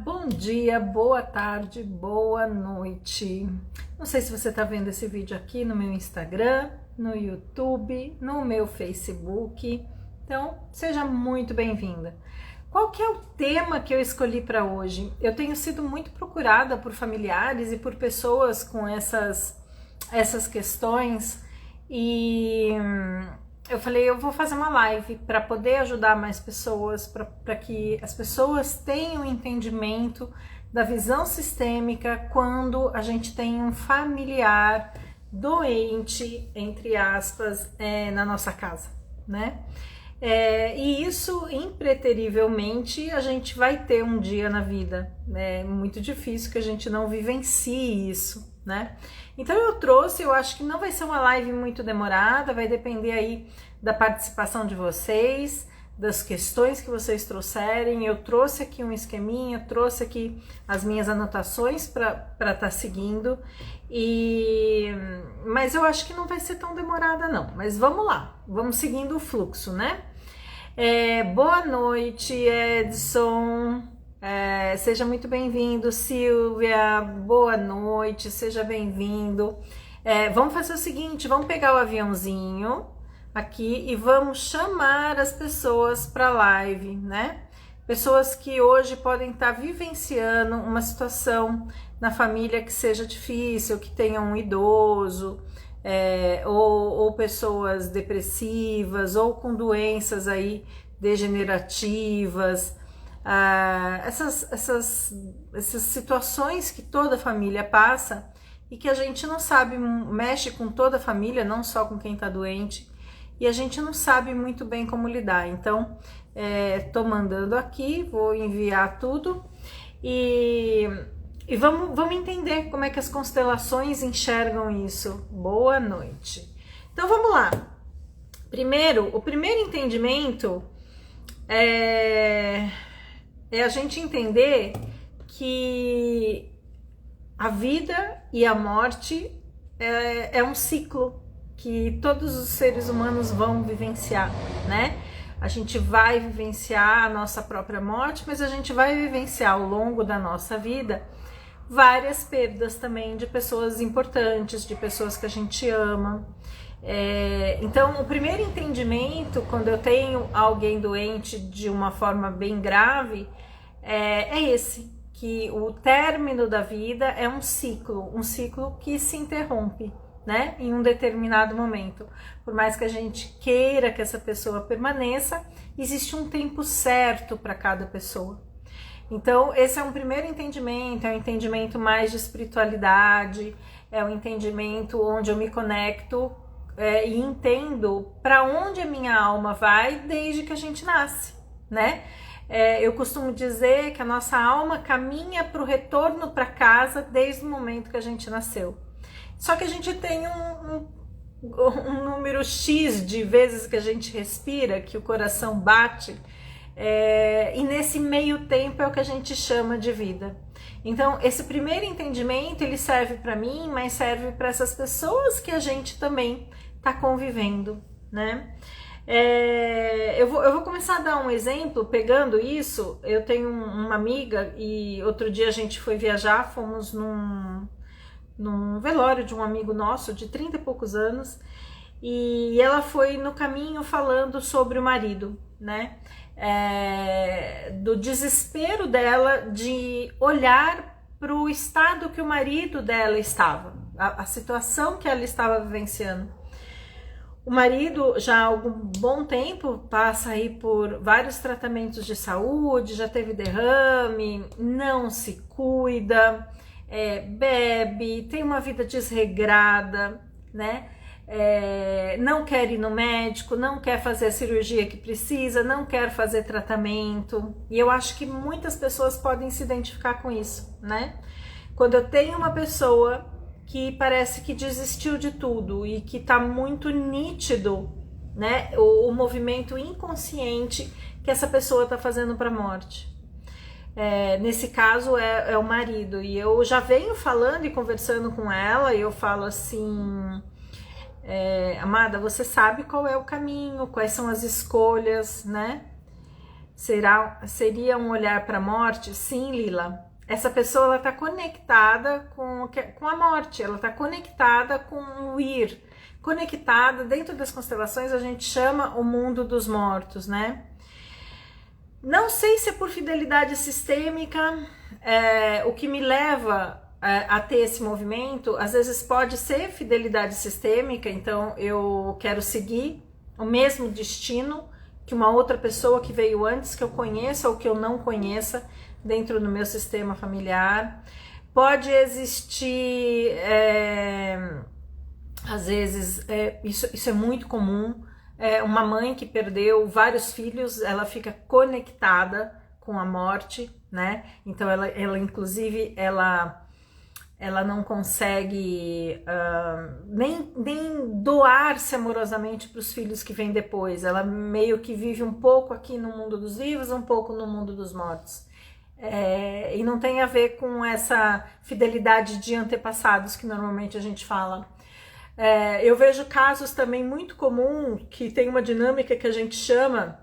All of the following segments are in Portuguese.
bom dia, boa tarde, boa noite. Não sei se você está vendo esse vídeo aqui no meu Instagram, no YouTube, no meu Facebook. Então, seja muito bem-vinda. Qual que é o tema que eu escolhi para hoje? Eu tenho sido muito procurada por familiares e por pessoas com essas questões e eu falei, eu vou fazer uma live para poder ajudar mais pessoas, para que as pessoas tenham entendimento da visão sistêmica quando a gente tem um familiar doente, entre aspas, na nossa casa, né? E isso, impreterivelmente, a gente vai ter um dia na vida. É muito difícil que a gente não vivencie isso, né? Então eu acho que não vai ser uma live muito demorada, vai depender aí da participação de vocês, das questões que vocês trouxerem. Eu trouxe aqui um esqueminha, trouxe aqui as minhas anotações para estar seguindo, mas eu acho que não vai ser tão demorada não, mas vamos lá, vamos seguindo o fluxo, né? Boa noite, Edson. Seja muito bem-vindo, Silvia, boa noite, seja bem-vindo. Vamos fazer o seguinte, vamos pegar o aviãozinho aqui e vamos chamar as pessoas para a live, né? Pessoas que hoje podem estar vivenciando uma situação na família que seja difícil, que tenha um idoso, ou pessoas depressivas, ou com doenças aí degenerativas, essas situações que toda família passa e que a gente não sabe, mexe com toda a família, não só com quem está doente, e a gente não sabe muito bem como lidar. Então, tô mandando aqui, vou enviar tudo e vamos entender como é que as constelações enxergam isso. Boa noite. Então vamos lá. O primeiro entendimento é a gente entender que a vida e a morte é um ciclo que todos os seres humanos vão vivenciar, né? A gente vai vivenciar a nossa própria morte, mas a gente vai vivenciar ao longo da nossa vida várias perdas também de pessoas importantes, de pessoas que a gente ama. Então, o primeiro entendimento, quando eu tenho alguém doente de uma forma bem grave, é esse, que o término da vida é um ciclo que se interrompe, né, em um determinado momento. Por mais que a gente queira que essa pessoa permaneça, existe um tempo certo para cada pessoa. Então, esse é um primeiro entendimento, é um entendimento mais de espiritualidade, é um entendimento onde eu me conecto e entendo para onde a minha alma vai desde que a gente nasce, né? Eu costumo dizer que a nossa alma caminha para o retorno para casa desde o momento que a gente nasceu. Só que a gente tem um número X de vezes que a gente respira, que o coração bate, e nesse meio tempo é o que a gente chama de vida. Então, esse primeiro entendimento, ele serve para mim, mas serve para essas pessoas que a gente também está convivendo, né? Eu vou começar a dar um exemplo, pegando isso. Eu tenho uma amiga e outro dia a gente foi viajar, fomos num velório de um amigo nosso de 30 e poucos anos, e ela foi no caminho falando sobre o marido, né? Do desespero dela de olhar para o estado que o marido dela estava, a situação que ela estava vivenciando. O marido já há algum bom tempo passa aí por vários tratamentos de saúde, já teve derrame, não se cuida, bebe, tem uma vida desregrada, né? Não quer ir no médico, não quer fazer a cirurgia que precisa, não quer fazer tratamento. E eu acho que muitas pessoas podem se identificar com isso, né? Quando eu tenho uma pessoa que parece que desistiu de tudo e que tá muito nítido, né, o movimento inconsciente que essa pessoa tá fazendo para a morte. Nesse caso é o marido, e eu já venho falando e conversando com ela, e eu falo assim, amada, você sabe qual é o caminho, quais são as escolhas, né? Seria um olhar para a morte? Sim, Lila. Essa pessoa está conectada com a morte, ela está conectada com o ir, conectada, dentro das constelações a gente chama o mundo dos mortos, né? Não sei se é por fidelidade sistêmica, o que me leva a ter esse movimento, às vezes pode ser fidelidade sistêmica, então eu quero seguir o mesmo destino que uma outra pessoa que veio antes, que eu conheça ou que eu não conheça, dentro do meu sistema familiar. Pode existir, às vezes, isso é muito comum, uma mãe que perdeu vários filhos, ela fica conectada com a morte, né? Então ela inclusive, ela não consegue nem doar-se amorosamente para os filhos que vêm depois. Ela meio que vive um pouco aqui no mundo dos vivos, um pouco no mundo dos mortos. E não tem a ver com essa fidelidade de antepassados que normalmente a gente fala. Eu vejo casos também muito comum que tem uma dinâmica que a gente chama,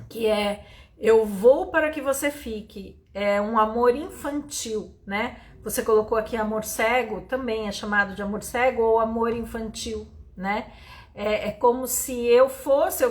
que é eu vou para que você fique. É um amor infantil, né? Você colocou aqui amor cego, também é chamado de amor cego ou amor infantil, né? É como se eu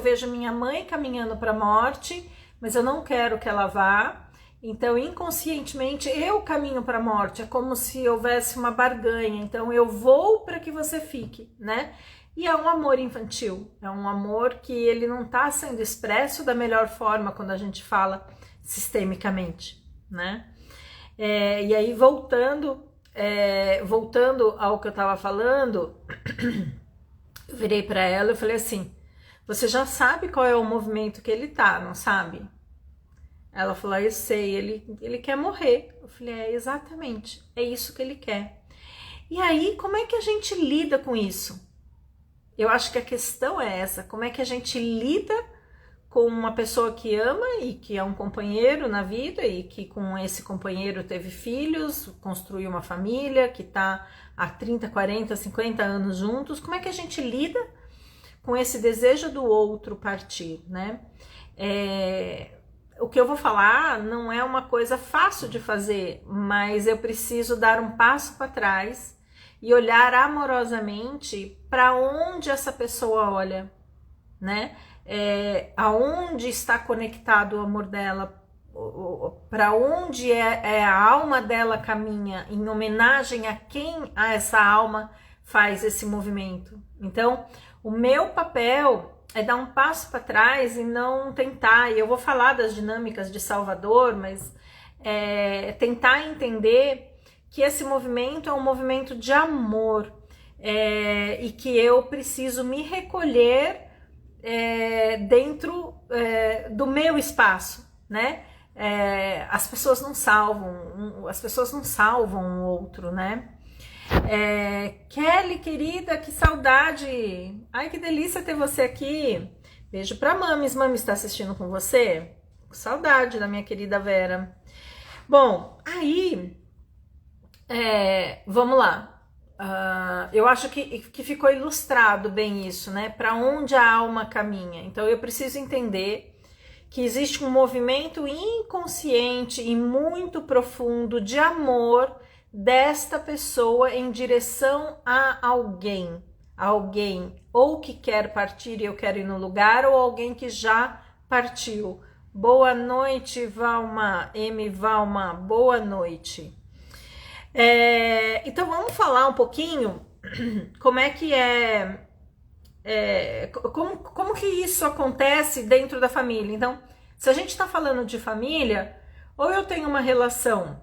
vejo minha mãe caminhando para a morte, mas eu não quero que ela vá. Então, inconscientemente, eu caminho para a morte, é como se houvesse uma barganha, então eu vou para que você fique, né? E é um amor infantil, é um amor que ele não está sendo expresso da melhor forma quando a gente fala sistemicamente, né? E aí, voltando ao que eu estava falando, eu virei para ela e falei assim, você já sabe qual é o movimento que ele tá, não sabe? Ela falou, eu sei, ele quer morrer. Eu falei, exatamente, é isso que ele quer. E aí, como é que a gente lida com isso? Eu acho que a questão é essa, como é que a gente lida com uma pessoa que ama e que é um companheiro na vida e que com esse companheiro teve filhos, construiu uma família, que tá há 30, 40, 50 anos juntos, como é que a gente lida com esse desejo do outro partir, né? O que eu vou falar não é uma coisa fácil de fazer, mas eu preciso dar um passo para trás e olhar amorosamente para onde essa pessoa olha, né? Aonde está conectado o amor dela, para onde a alma dela caminha, em homenagem a quem essa alma faz esse movimento. Então, o meu papel é dar um passo para trás e não tentar, e eu vou falar das dinâmicas de Salvador, mas tentar entender que esse movimento é um movimento de amor, e que eu preciso me recolher dentro do meu espaço, né? As pessoas não salvam o outro, né? Kelly, querida, que saudade! Ai, que delícia ter você aqui. Beijo pra Mames. Mames está assistindo com você? Saudade da minha querida Vera. Bom, aí vamos lá. Eu acho que ficou ilustrado bem isso, né? Para onde a alma caminha. Então eu preciso entender que existe um movimento inconsciente e muito profundo de amor desta pessoa em direção a alguém ou que quer partir e eu quero ir no lugar, ou alguém que já partiu. Boa noite, Valma, Valma, boa noite. Então vamos falar um pouquinho como é que como que isso acontece dentro da família. Então, se a gente está falando de família, ou eu tenho uma relação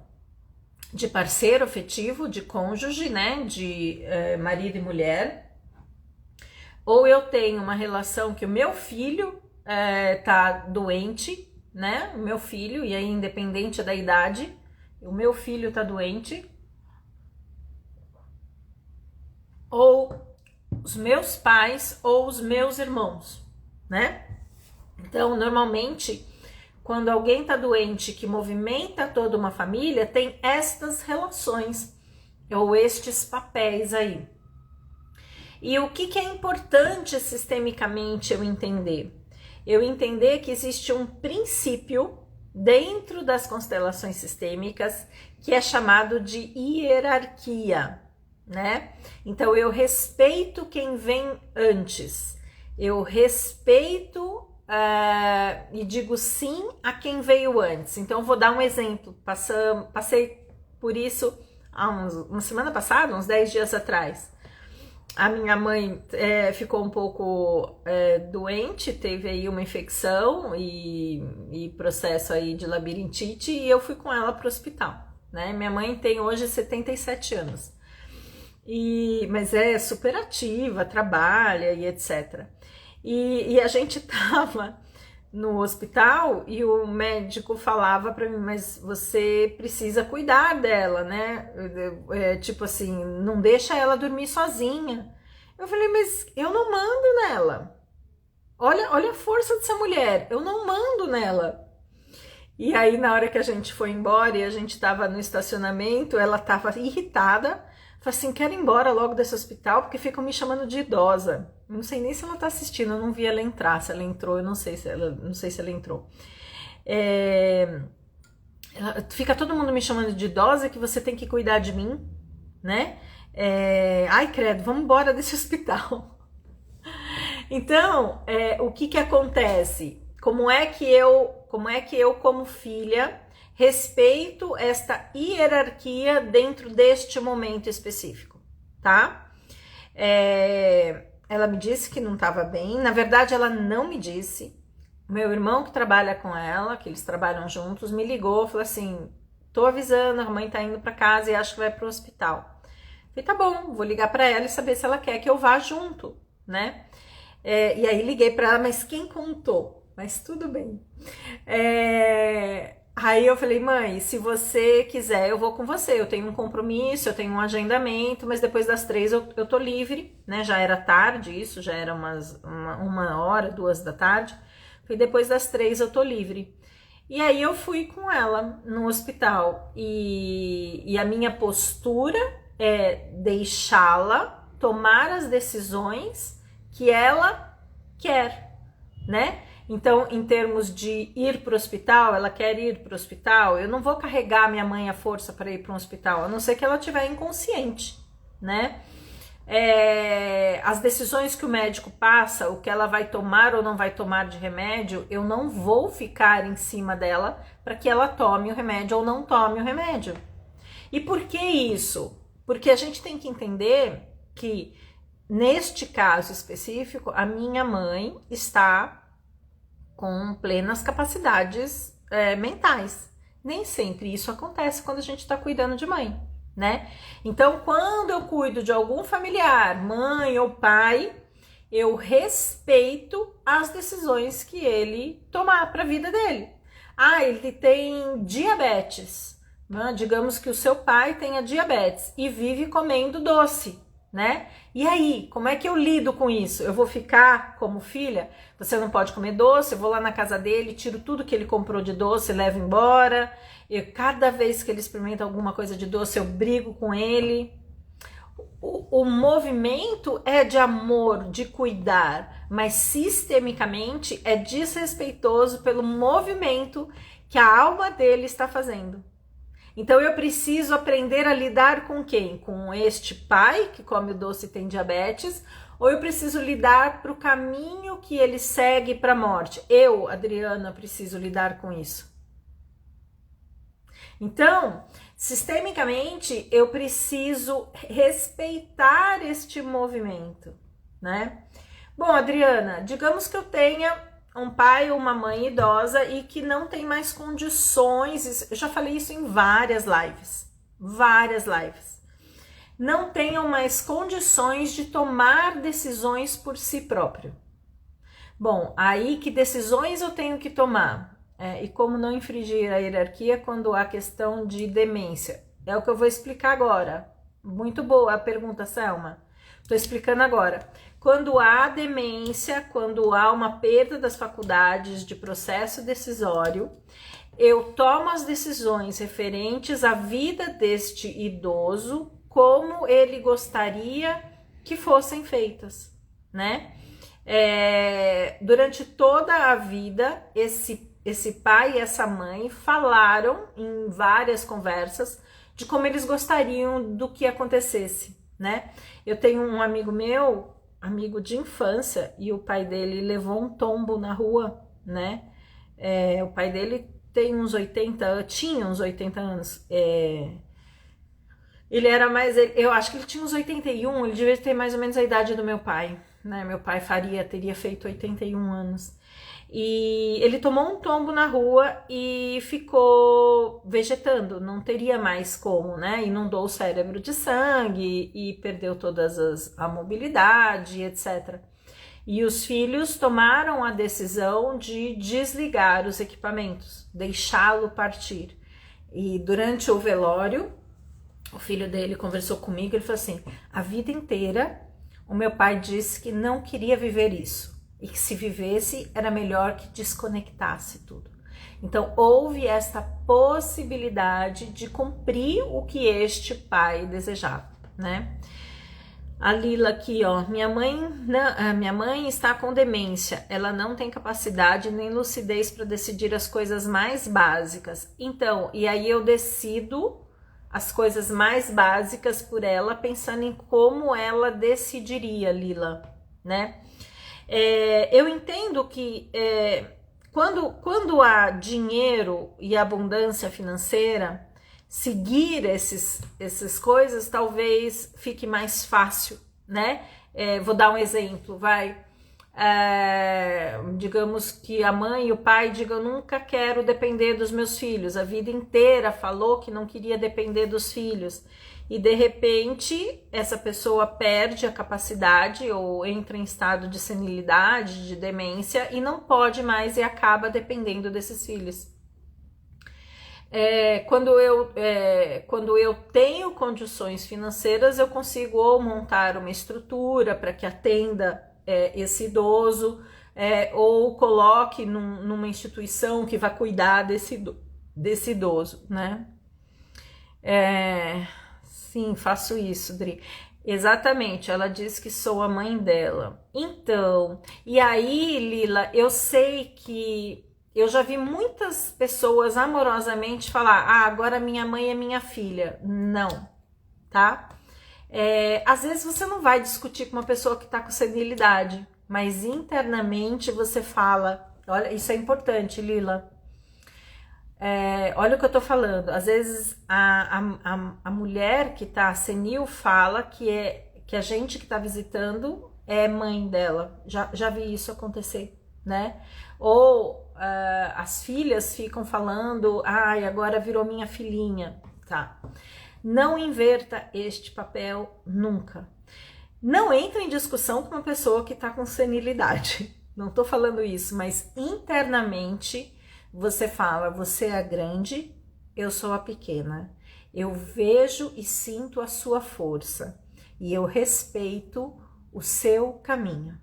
de parceiro afetivo, de cônjuge, né, de marido e mulher, ou eu tenho uma relação que o meu filho tá doente, né, o meu filho, e aí independente da idade, o meu filho tá doente, ou os meus pais ou os meus irmãos, né? Então, normalmente, quando alguém está doente que movimenta toda uma família, tem estas relações ou estes papéis aí. E o que é importante sistemicamente eu entender? eu entender que existe um princípio dentro das constelações sistêmicas que é chamado de hierarquia, né? Então eu respeito quem vem antes, eu respeito e digo sim a quem veio antes. Então vou dar um exemplo, passei por isso há uma semana passada, uns 10 dias atrás. A minha mãe ficou um pouco doente, teve aí uma infecção e processo aí de labirintite, e eu fui com ela para o hospital, né? Minha mãe tem hoje 77 anos, mas é super ativa, trabalha e etc. E a gente tava no hospital e o médico falava para mim, mas você precisa cuidar dela, né? Tipo assim, não deixa ela dormir sozinha. Eu falei, mas eu não mando nela. Olha a força dessa mulher, eu não mando nela. E aí na hora que a gente foi embora e a gente tava no estacionamento, ela tava irritada. Falei assim, quero ir embora logo desse hospital porque ficam me chamando de idosa. Não sei nem se ela tá assistindo, eu não vi ela entrar. Se ela entrou, eu não sei se ela entrou. Fica todo mundo me chamando de idosa, que você tem que cuidar de mim, né? Ai, credo, vamos embora desse hospital. Então, o que acontece? Como é que eu, como filha, respeito esta hierarquia dentro deste momento específico, tá? Ela me disse que não estava bem. Na verdade, ela não me disse. Meu irmão que trabalha com ela, que eles trabalham juntos, me ligou, falou assim, tô avisando, a mãe tá indo para casa e acho que vai pro hospital. Falei, tá bom, vou ligar para ela e saber se ela quer que eu vá junto, né? E aí liguei para ela, mas quem contou? Mas tudo bem. Aí eu falei, mãe, se você quiser, eu vou com você. Eu tenho um compromisso, eu tenho um agendamento, mas depois das 3 eu tô livre, né? Já era tarde isso, já era uma hora, 2 da tarde. Falei, depois das 3 eu tô livre. E aí eu fui com ela no hospital. E a minha postura é deixá-la tomar as decisões que ela quer, né? Então, em termos de ir para o hospital, ela quer ir para o hospital, eu não vou carregar minha mãe à força para ir para um hospital, a não ser que ela estiver inconsciente, né? As decisões que o médico passa, o que ela vai tomar ou não vai tomar de remédio, eu não vou ficar em cima dela para que ela tome o remédio ou não tome o remédio. E por que isso? Porque a gente tem que entender que, neste caso específico, a minha mãe está com plenas capacidades mentais. Nem sempre isso acontece quando a gente está cuidando de mãe, né? Então, quando eu cuido de algum familiar, mãe ou pai, eu respeito as decisões que ele tomar para a vida dele. Ah, ele tem diabetes, né? Digamos que o seu pai tenha diabetes e vive comendo doce, né? E aí, como é que eu lido com isso? Eu vou ficar como filha? Você não pode comer doce, eu vou lá na casa dele, tiro tudo que ele comprou de doce, levo embora. Cada vez que ele experimenta alguma coisa de doce, eu brigo com ele. O movimento é de amor, de cuidar, mas sistemicamente é desrespeitoso pelo movimento que a alma dele está fazendo. Então eu preciso aprender a lidar com quem? Com este pai que come o doce e tem diabetes, ou eu preciso lidar para o caminho que ele segue para a morte? Eu, Adriana, preciso lidar com isso. Então, sistemicamente, eu preciso respeitar este movimento, né? Bom, Adriana, digamos que eu tenha um pai ou uma mãe idosa e que não tem mais condições, eu já falei isso em várias lives, não tenham mais condições de tomar decisões por si próprio. Bom, aí que decisões eu tenho que tomar? E como não infringir a hierarquia quando há questão de demência? É o que eu vou explicar agora. Muito boa a pergunta, Selma. Estou explicando agora. Quando há demência, quando há uma perda das faculdades de processo decisório, eu tomo as decisões referentes à vida deste idoso como ele gostaria que fossem feitas, né? Durante toda a vida, esse pai e essa mãe falaram em várias conversas de como eles gostariam do que acontecesse, né? Eu tenho um amigo meu, amigo de infância, e o pai dele levou um tombo na rua, né? O pai dele tem uns 80, tinha uns 80 anos. Ele era mais, eu acho que ele tinha uns 81, ele devia ter mais ou menos a idade do meu pai, né? Meu pai teria feito 81 anos. E ele tomou um tombo na rua e ficou vegetando, não teria mais como, né? Inundou o cérebro de sangue e perdeu a mobilidade, etc. E os filhos tomaram a decisão de desligar os equipamentos, deixá-lo partir. E durante o velório, o filho dele conversou comigo, ele falou assim: a vida inteira o meu pai disse que não queria viver isso. E que se vivesse era melhor que desconectasse tudo. Então houve esta possibilidade de cumprir o que este pai desejava, né? A Lila aqui, ó, minha mãe está com demência, ela não tem capacidade nem lucidez para decidir as coisas mais básicas. Então, e aí eu decido as coisas mais básicas por ela, pensando em como ela decidiria, Lila, né? Eu entendo que quando há dinheiro e abundância financeira, seguir essas coisas talvez fique mais fácil, né? Vou dar um exemplo, digamos que a mãe e o pai digam: eu nunca quero depender dos meus filhos, a vida inteira falou que não queria depender dos filhos, e de repente essa pessoa perde a capacidade ou entra em estado de senilidade, de demência, e não pode mais e acaba dependendo desses filhos. Quando eu tenho condições financeiras, eu consigo ou montar uma estrutura para que atenda esse idoso, ou coloque numa instituição que vai cuidar desse idoso, né? Sim, faço isso, Dri. Exatamente, ela diz que sou a mãe dela. Então, e aí, Lila, eu sei que eu já vi muitas pessoas amorosamente falar: agora minha mãe é minha filha. Não, tá? Às vezes você não vai discutir com uma pessoa que tá com senilidade, mas internamente você fala: olha, isso é importante, Lila. Olha o que eu tô falando. Às vezes a mulher que tá senil fala que a gente que tá visitando é mãe dela. Já vi isso acontecer, né? Ou as filhas ficam falando: agora virou minha filhinha, tá? Não inverta este papel nunca. Não entre em discussão com uma pessoa que tá com senilidade. Não tô falando isso, mas internamente você fala: você é a grande, eu sou a pequena. Eu vejo e sinto a sua força e eu respeito o seu caminho,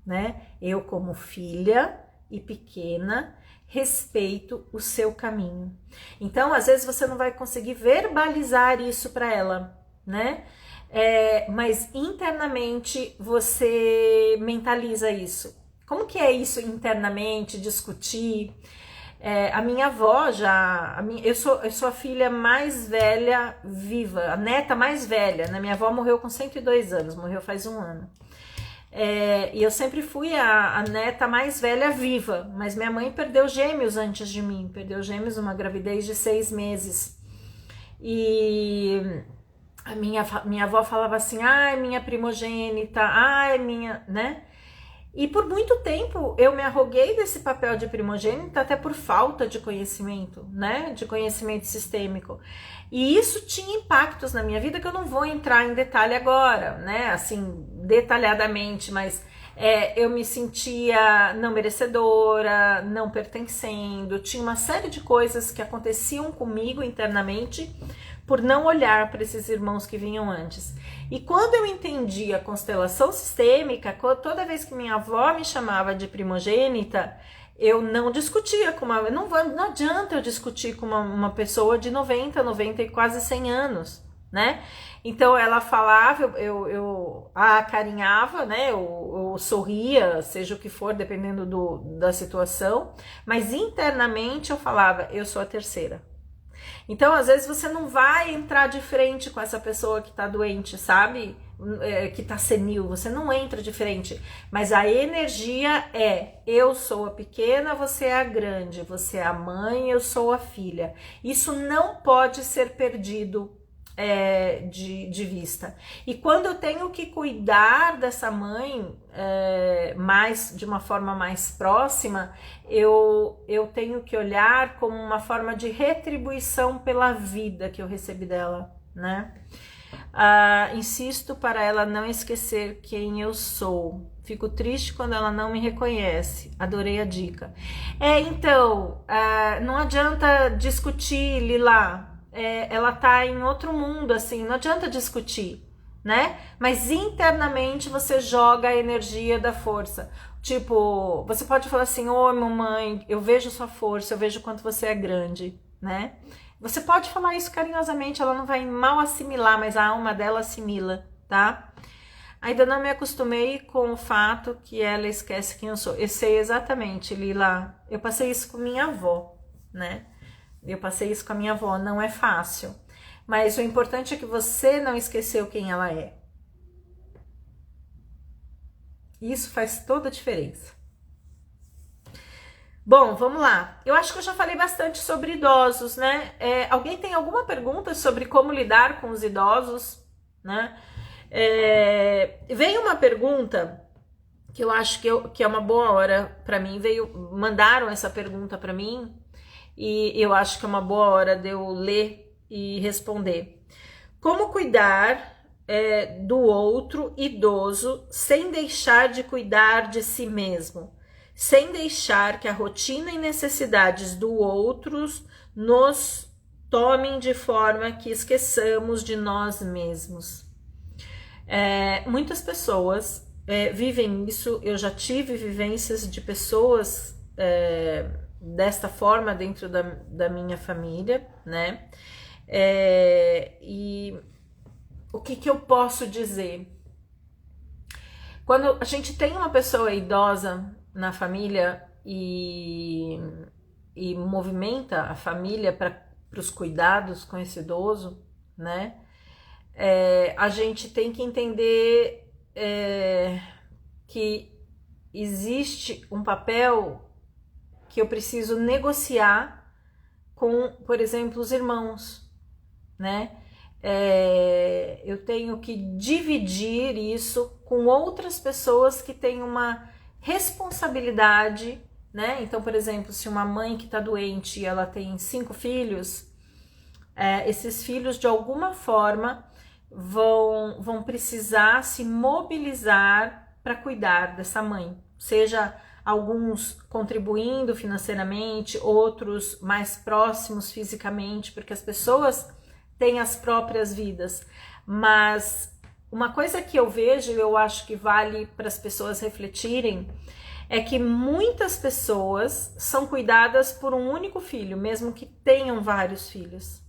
né? Eu, como filha e pequena, respeito o seu caminho. Então, às vezes você não vai conseguir verbalizar isso para ela, né? Mas internamente você mentaliza isso. Como que é isso internamente, discutir? A minha avó eu sou a filha mais velha viva, a neta mais velha, né? Minha avó morreu com 102 anos, morreu faz um ano. E eu sempre fui a neta mais velha viva, mas minha mãe perdeu gêmeos antes de mim, perdeu gêmeos numa gravidez de 6 meses. E a minha avó falava assim: minha primogênita, minha, né? E por muito tempo eu me arroguei desse papel de primogênita, até por falta de conhecimento, né? De conhecimento sistêmico. E isso tinha impactos na minha vida que eu não vou entrar em detalhe agora, né? Assim, detalhadamente, mas eu me sentia não merecedora, não pertencendo, tinha uma série de coisas que aconteciam comigo internamente por não olhar para esses irmãos que vinham antes. E quando eu entendi a constelação sistêmica, toda vez que minha avó me chamava de primogênita, eu não discutia com não adianta eu discutir com uma pessoa de 90 e quase 100 anos, né? Então ela falava, eu a acarinhava, né? Eu sorria, seja o que for, dependendo da situação, mas internamente eu falava, eu sou a terceira. Então, às vezes, você não vai entrar de frente com essa pessoa que tá doente, sabe? Que tá senil, você não entra de frente. Mas a energia é, eu sou a pequena, você é a grande, você é a mãe, eu sou a filha. Isso não pode ser perdido de vista. E quando eu tenho que cuidar dessa mãe de uma forma mais próxima, eu tenho que olhar como uma forma de retribuição pela vida que eu recebi dela, né? Insisto para ela não esquecer quem eu sou. Fico triste quando ela não me reconhece. Adorei a dica. Então, não adianta discutir, Lila. Ela tá em outro mundo, assim, não adianta discutir, né? Mas internamente você joga a energia da força. Tipo, você pode falar assim, ô mamãe, eu vejo sua força, eu vejo quanto você é grande, né? Você pode falar isso carinhosamente, ela não vai mal assimilar, mas a alma dela assimila, tá? Ainda não me acostumei com o fato que ela esquece quem eu sou. Eu sei exatamente, Lila, eu passei isso com minha avó, né? Eu passei isso com a minha avó, não é fácil. Mas o importante é que você não esqueceu quem ela é. Isso faz toda a diferença. Bom, vamos lá. Eu acho que eu já falei bastante sobre idosos, né? Alguém tem alguma pergunta sobre como lidar com os idosos, né? Veio uma pergunta que eu acho que é uma boa hora para mim. Mandaram essa pergunta para mim. E eu acho que é uma boa hora de eu ler e responder. Como cuidar do outro idoso sem deixar de cuidar de si mesmo? Sem deixar que a rotina e necessidades do outro nos tomem de forma que esqueçamos de nós mesmos. Muitas pessoas vivem isso. Eu já tive vivências de pessoas desta forma dentro da minha família, né? E o que eu posso dizer? Quando a gente tem uma pessoa idosa na família e movimenta a família para os cuidados com esse idoso, né? A gente tem que entender que existe um papel que eu preciso negociar com, por exemplo, os irmãos, né? Eu tenho que dividir isso com outras pessoas que têm uma responsabilidade, né? Então, por exemplo, se uma mãe que está doente e ela tem 5 filhos, esses filhos de alguma forma vão precisar se mobilizar para cuidar dessa mãe, seja alguns contribuindo financeiramente, outros mais próximos fisicamente, porque as pessoas têm as próprias vidas. Mas uma coisa que eu vejo, e eu acho que vale para as pessoas refletirem, é que muitas pessoas são cuidadas por um único filho, mesmo que tenham vários filhos.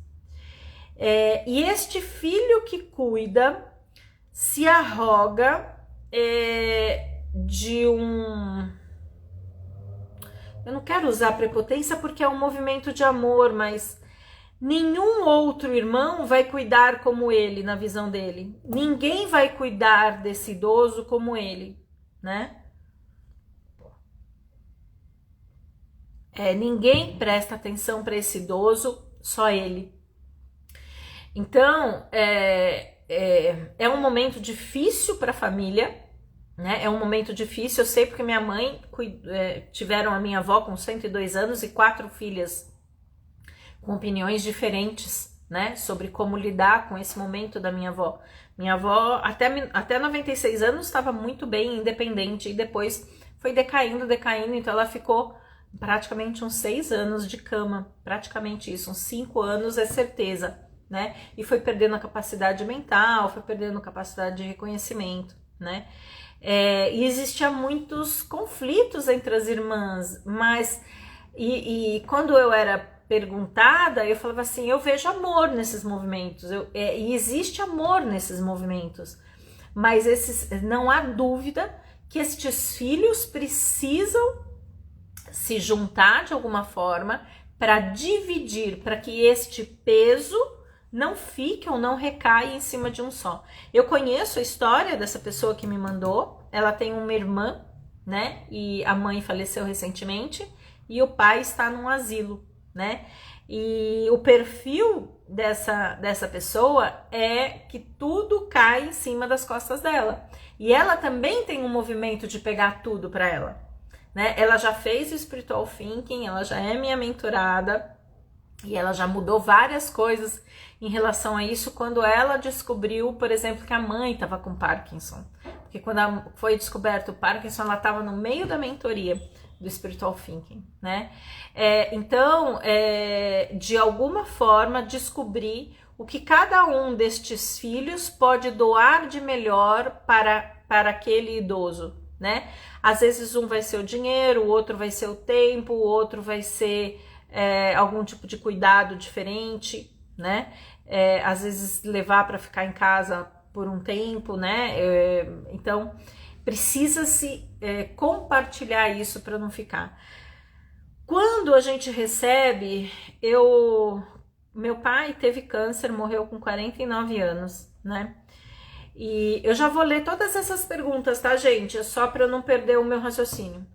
E este filho que cuida se arroga de um... Eu não quero usar prepotência porque é um movimento de amor, mas nenhum outro irmão vai cuidar como ele, na visão dele. Ninguém vai cuidar desse idoso como ele, né? Ninguém presta atenção para esse idoso, só ele. Então, é um momento difícil para a família, né? É um momento difícil, eu sei porque minha mãe tiveram a minha avó com 102 anos e 4 filhas com opiniões diferentes, né? Sobre como lidar com esse momento da minha avó. Minha avó até 96 anos estava muito bem, independente, e depois foi decaindo, então ela ficou praticamente uns 6 anos de cama, praticamente isso, uns 5 anos é certeza, né? E foi perdendo a capacidade mental, foi perdendo a capacidade de reconhecimento, né? E existia muitos conflitos entre as irmãs, mas e quando eu era perguntada, eu falava assim, eu vejo amor nesses movimentos, e existe amor nesses movimentos, mas não há dúvida que estes filhos precisam se juntar de alguma forma para dividir, para que este peso não fique ou não recaia em cima de um só. Eu conheço a história dessa pessoa que me mandou, ela tem uma irmã, né, e a mãe faleceu recentemente, e o pai está num asilo, né, e o perfil dessa pessoa é que tudo cai em cima das costas dela, e ela também tem um movimento de pegar tudo para ela, né, ela já fez o Spiritual Thinking, ela já é minha mentorada, e ela já mudou várias coisas em relação a isso quando ela descobriu, por exemplo, que a mãe estava com Parkinson. Porque quando foi descoberto o Parkinson, ela estava no meio da mentoria do Spiritual Thinking, né? Então, de alguma forma, descobrir o que cada um destes filhos pode doar de melhor para aquele idoso, né? Às vezes um vai ser o dinheiro, o outro vai ser o tempo, o outro vai ser algum tipo de cuidado diferente, né? Às vezes levar para ficar em casa por um tempo, né? Então precisa-se compartilhar isso para não ficar. Quando a gente recebe, meu pai teve câncer, morreu com 49 anos, né? E eu já vou ler todas essas perguntas, tá, gente? É só para eu não perder o meu raciocínio.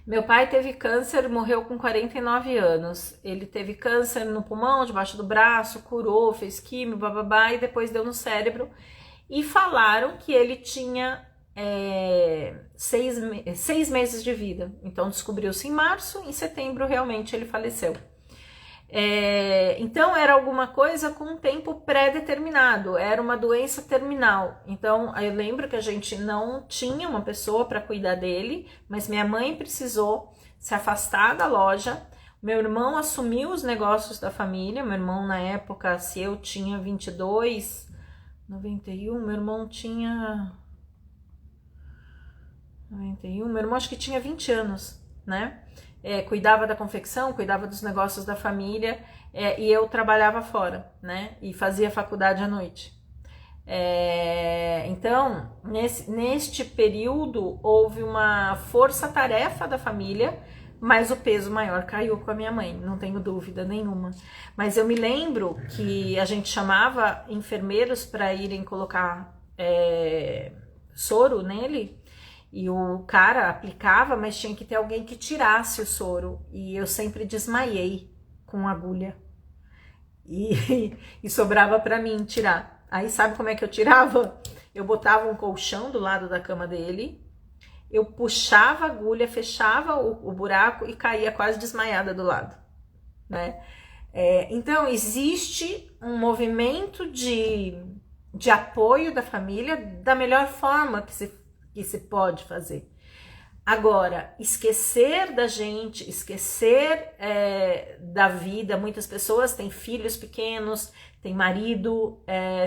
Meu pai teve câncer, morreu com 49 anos. Ele teve câncer no pulmão, debaixo do braço, curou, fez químio, bababá, e depois deu no cérebro. E falaram que ele tinha 6 meses de vida. Então descobriu-se em março, em setembro realmente ele faleceu. Então era alguma coisa com um tempo pré-determinado, era uma doença terminal. Então eu lembro que a gente não tinha uma pessoa para cuidar dele, mas minha mãe precisou se afastar da loja. Meu irmão assumiu os negócios da família. Meu irmão, na época, se eu tinha 22, 91, meu irmão tinha 91, meu irmão acho que tinha 20 anos, né? Cuidava da confecção, cuidava dos negócios da família, e eu trabalhava fora, né? E fazia faculdade à noite. Então, neste período, houve uma força-tarefa da família, mas o peso maior caiu com a minha mãe, não tenho dúvida nenhuma. Mas eu me lembro que a gente chamava enfermeiros para irem colocar soro nele, e o cara aplicava, mas tinha que ter alguém que tirasse o soro. E eu sempre desmaiei com agulha. E sobrava para mim tirar. Aí sabe como é que eu tirava? Eu botava um colchão do lado da cama dele, eu puxava a agulha, fechava o buraco e caía quase desmaiada do lado, né? Então existe um movimento de apoio da família da melhor forma que se pode fazer. Agora, esquecer da gente, esquecer da vida. Muitas pessoas têm filhos pequenos, tem marido,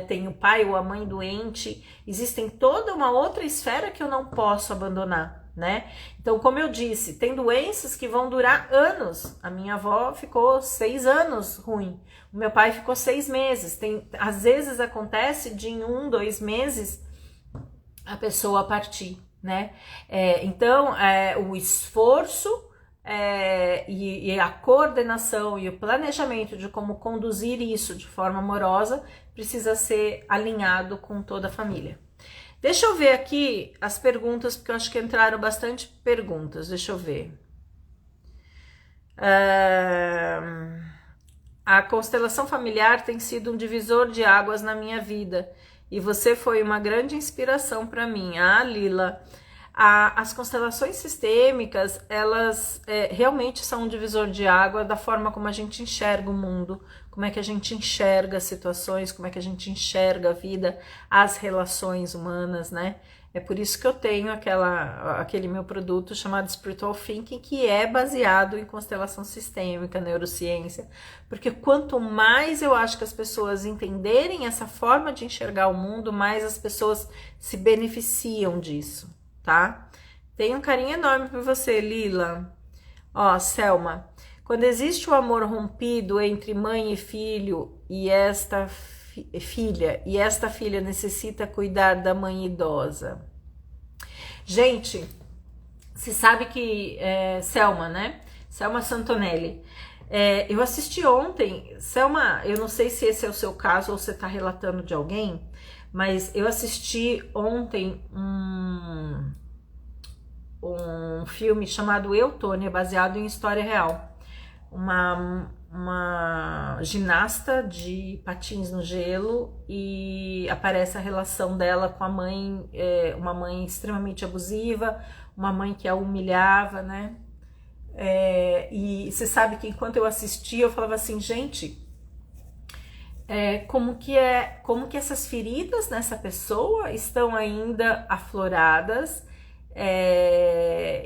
tem o pai ou a mãe doente. Existem toda uma outra esfera que eu não posso abandonar, né? Então, como eu disse, tem doenças que vão durar anos. A minha avó ficou 6 anos ruim. O meu pai ficou 6 meses. Às vezes acontece de em 1, 2 meses a pessoa partir, né? Então, o esforço e a coordenação e o planejamento de como conduzir isso de forma amorosa precisa ser alinhado com toda a família. Deixa eu ver aqui as perguntas, porque eu acho que entraram bastante perguntas. Deixa eu ver. A constelação familiar tem sido um divisor de águas na minha vida. E você foi uma grande inspiração para mim. Lila, as constelações sistêmicas, elas realmente são um divisor de água da forma como a gente enxerga o mundo, como é que a gente enxerga as situações, como é que a gente enxerga a vida, as relações humanas, né? É por isso que eu tenho aquele meu produto chamado Spiritual Thinking, que é baseado em constelação sistêmica, neurociência. Porque quanto mais eu acho que as pessoas entenderem essa forma de enxergar o mundo, mais as pessoas se beneficiam disso, tá? Tenho um carinho enorme por você, Lila. Selma. Quando existe o amor rompido entre mãe e filho e esta filha necessita cuidar da mãe idosa. Gente, você sabe que Selma, né? Selma Santonelli. Eu assisti ontem, Selma, eu não sei se esse é o seu caso ou você está relatando de alguém, mas eu assisti ontem um filme chamado Eu, Tônia, baseado em história real. Uma ginasta de patins no gelo e aparece a relação dela com a mãe, uma mãe extremamente abusiva, uma mãe que a humilhava, né? E você sabe que enquanto eu assistia eu falava assim, gente, como que essas feridas nessa pessoa estão ainda afloradas,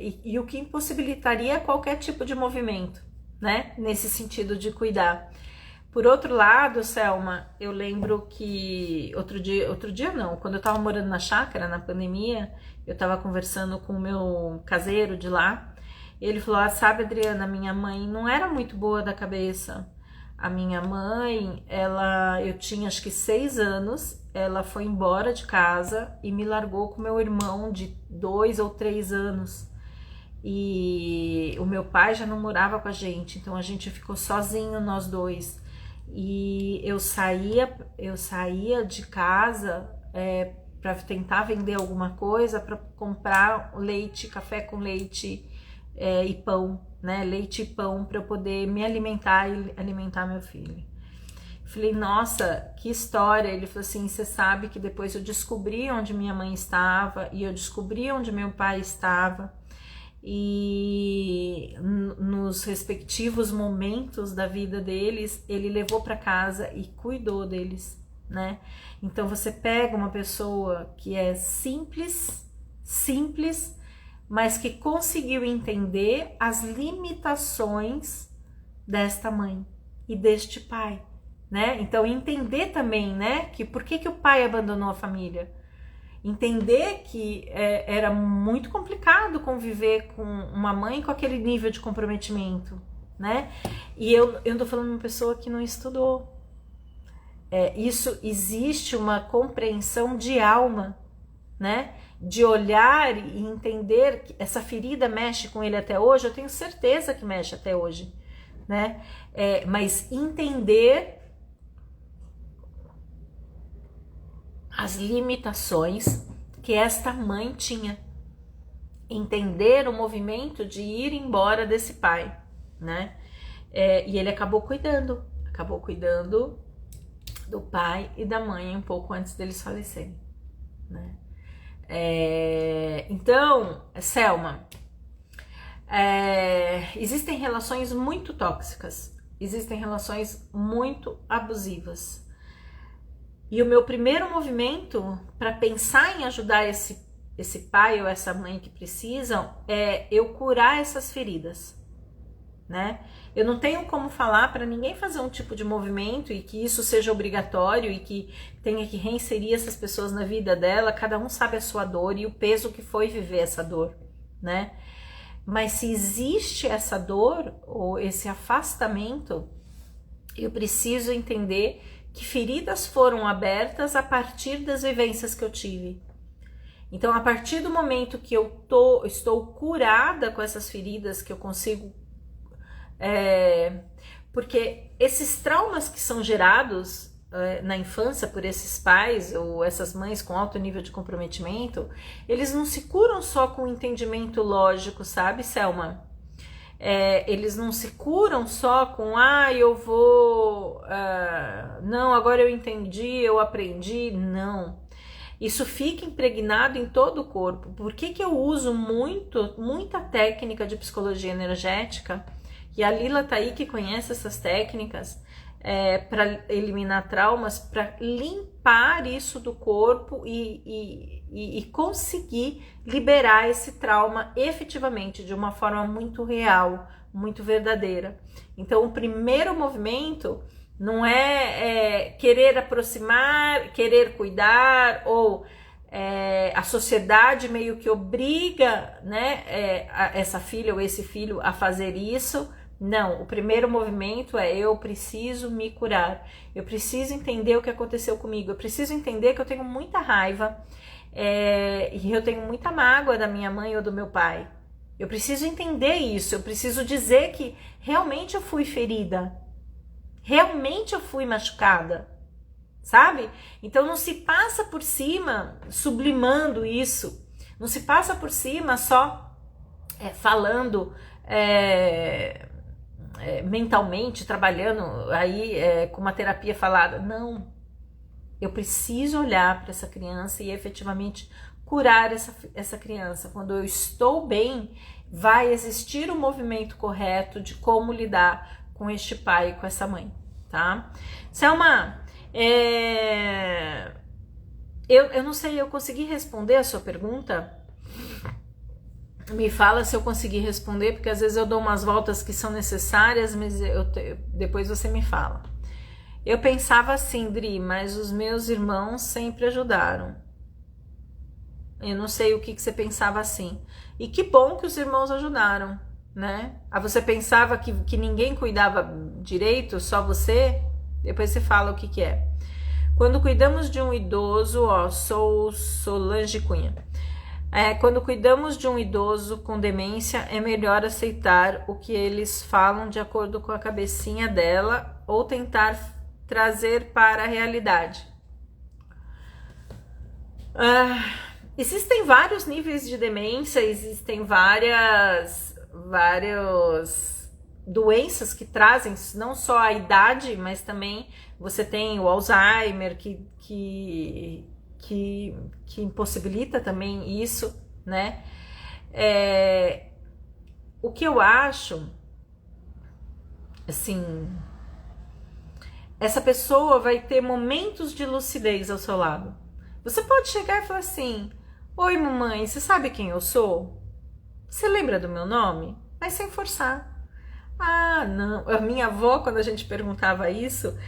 e o que impossibilitaria qualquer tipo de movimento, né, nesse sentido de cuidar. Por outro lado, Selma, eu lembro que outro dia não, quando eu tava morando na chácara, na pandemia, eu tava conversando com o meu caseiro de lá, e ele falou, sabe, Adriana, minha mãe não era muito boa da cabeça. A minha mãe, eu tinha acho que 6 anos, ela foi embora de casa e me largou com meu irmão de 2 ou 3 anos. E o meu pai já não morava com a gente, então a gente ficou sozinho, nós dois. E eu saía de casa para tentar vender alguma coisa, para comprar leite, café com leite e pão, né? Leite e pão para eu poder me alimentar e alimentar meu filho. Falei, nossa, que história. Ele falou assim, você sabe que depois eu descobri onde minha mãe estava e eu descobri onde meu pai estava. E nos respectivos momentos da vida deles, ele levou para casa e cuidou deles, né? Então você pega uma pessoa que é simples, mas que conseguiu entender as limitações desta mãe e deste pai, né? Então entender também, né, que por que o pai abandonou a família. Entender que era muito complicado conviver com uma mãe com aquele nível de comprometimento, né? E eu tô falando de uma pessoa que não estudou. Isso existe uma compreensão de alma, né? De olhar e entender que essa ferida mexe com ele até hoje, eu tenho certeza que mexe até hoje, né? Mas entender as limitações que esta mãe tinha, entender o movimento de ir embora desse pai, né? E ele acabou cuidando do pai e da mãe um pouco antes deles falecerem, né? Então, Selma, existem relações muito tóxicas, existem relações muito abusivas. E o meu primeiro movimento para pensar em ajudar esse pai ou essa mãe que precisam é eu curar essas feridas, né? Eu não tenho como falar para ninguém fazer um tipo de movimento e que isso seja obrigatório e que tenha que reinserir essas pessoas na vida dela. Cada um sabe a sua dor e o peso que foi viver essa dor, né? Mas se existe essa dor ou esse afastamento, eu preciso entender que feridas foram abertas a partir das vivências que eu tive. Então, a partir do momento que eu estou curada com essas feridas, que eu consigo... porque esses traumas que são gerados na infância por esses pais ou essas mães com alto nível de comprometimento, eles não se curam só com entendimento lógico, sabe, Selma? Eles não se curam só com não, agora eu entendi, eu aprendi, não. Isso fica impregnado em todo o corpo. Por que eu uso muita técnica de psicologia energética? E a Lila tá aí que conhece essas técnicas para eliminar traumas, para limpar isso do corpo e conseguir liberar esse trauma efetivamente, de uma forma muito real, muito verdadeira. Então, o primeiro movimento não é querer aproximar, querer cuidar, ou a sociedade meio que obriga, né, essa filha ou esse filho a fazer isso, Não, o primeiro movimento é eu preciso me curar, eu preciso entender o que aconteceu comigo, eu preciso entender que eu tenho muita raiva e eu tenho muita mágoa da minha mãe ou do meu pai. Eu preciso entender isso, eu preciso dizer que realmente eu fui ferida, realmente eu fui machucada, sabe? Então não se passa por cima sublimando isso, não se passa por cima só falando mentalmente, trabalhando aí com uma terapia falada. Não, eu preciso olhar para essa criança e efetivamente curar essa criança. Quando eu estou bem, vai existir o movimento correto de como lidar com este pai e com essa mãe, tá? Selma, eu não sei, eu consegui responder a sua pergunta? Me fala se eu consegui responder, porque às vezes eu dou umas voltas que são necessárias, mas depois você me fala. Eu pensava assim, Dri, mas os meus irmãos sempre ajudaram. Eu não sei o que você pensava assim. E que bom que os irmãos ajudaram, né? Você pensava que ninguém cuidava direito, só você? Depois você fala o que é. Quando cuidamos de um idoso, sou Solange Cunha. Quando cuidamos de um idoso com demência, é melhor aceitar o que eles falam de acordo com a cabecinha dela ou tentar trazer para a realidade. Existem vários níveis de demência, existem várias doenças que trazem não só a idade, mas também você tem o Alzheimer que impossibilita também isso, né? O que eu acho, assim, essa pessoa vai ter momentos de lucidez ao seu lado. Você pode chegar e falar assim: oi, mamãe, você sabe quem eu sou? Você lembra do meu nome? Mas sem forçar. Ah, não. A minha avó, quando a gente perguntava isso,